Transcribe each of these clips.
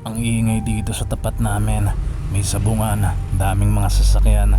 Ang ingay dito sa tapat namin. May sabungan, daming mga sasakyan.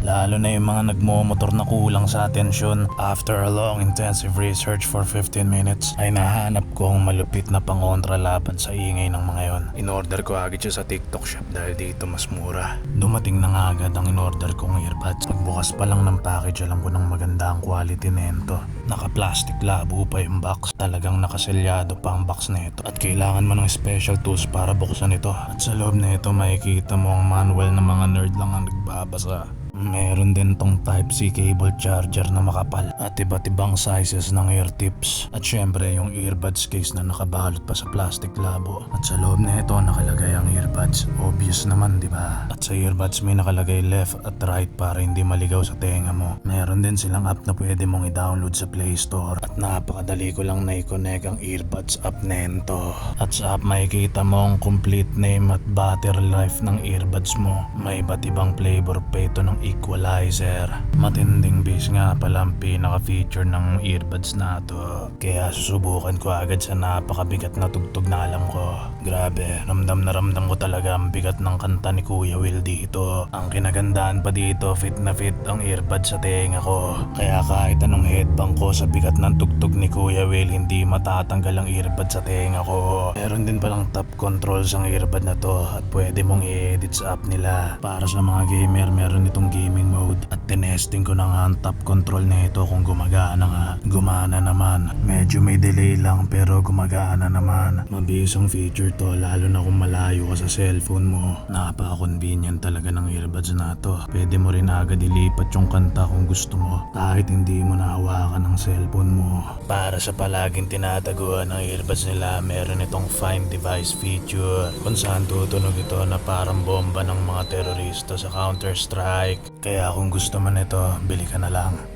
Lalo na yung mga nagmomotor na kulang sa atensyon. After a long intensive research for 15 minutes, ay nahanap ko ang malupit na pangontra laban sa ingay ng mga yon. In-order ko agad siya sa TikTok shop dahil dito mas mura. Dumating na nga agad ang in-order kong earbuds. Pagbukas pa lang ng package, alam ko ng maganda ang quality nito. Naka-plastic labo pa yung box. Talagang nakaselyado pa ang box nito. At kailangan mo ng special tools para buksan ito. At sa loob nito makikita mo ang manual na mga nerd lang ang nagbabasa. Meron din tong Type-C cable charger na makapal at iba't ibang sizes ng ear tips. At syempre yung earbuds case na nakabalot pa sa plastic labo. At sa loob na ito nakalagay ang earbuds. Obvious naman, di ba? At sa earbuds may nakalagay left at right para hindi maligaw sa tenga mo. Meron din silang app na pwede mong i-download sa Play Store. At napakadali ko lang na i-connect ang earbuds app nento. At sa app makikita mo ang complete name at battery life ng earbuds mo. May iba't ibang flavor pa ito ng equalizer. Matinding bass nga pala ang pinaka-feature ng earbuds na to. Kaya susubukan ko agad sa napakabigat na tugtog na alam ko. Grabe, ramdam na ramdam ko talaga ang bigat ng kanta ni Kuya Will dito. Ang kinagandaan pa dito, fit na fit ang earbuds sa tenga ko. Kaya kahit anong headbang ko sa bigat ng tugtog ni Kuya Will, hindi matatanggal ang earbuds sa tenga ko. Meron din palang top controls ang earbud na to at pwede mong i-edit sa app nila. Para sa mga gamer, meron itong gaming mode at tinesting ko na nga ang top control nito kung gumagana nga. Gumana naman. Medyo may delay lang pero gumagana naman. Mabisang feature to lalo na kung malayo ka sa cellphone mo. Napaka-convenient talaga ng earbuds na to. Pwede mo rin agad ilipat yung kanta kung gusto mo kahit hindi mo nahawakan ng cellphone mo. Para sa palaging tinataguan ng earbuds nila, meron itong find device feature kung saan tutunog ito na parang bomba ng mga terorista sa Counter-Strike. Kaya kung gusto mo nito, bili ka na lang.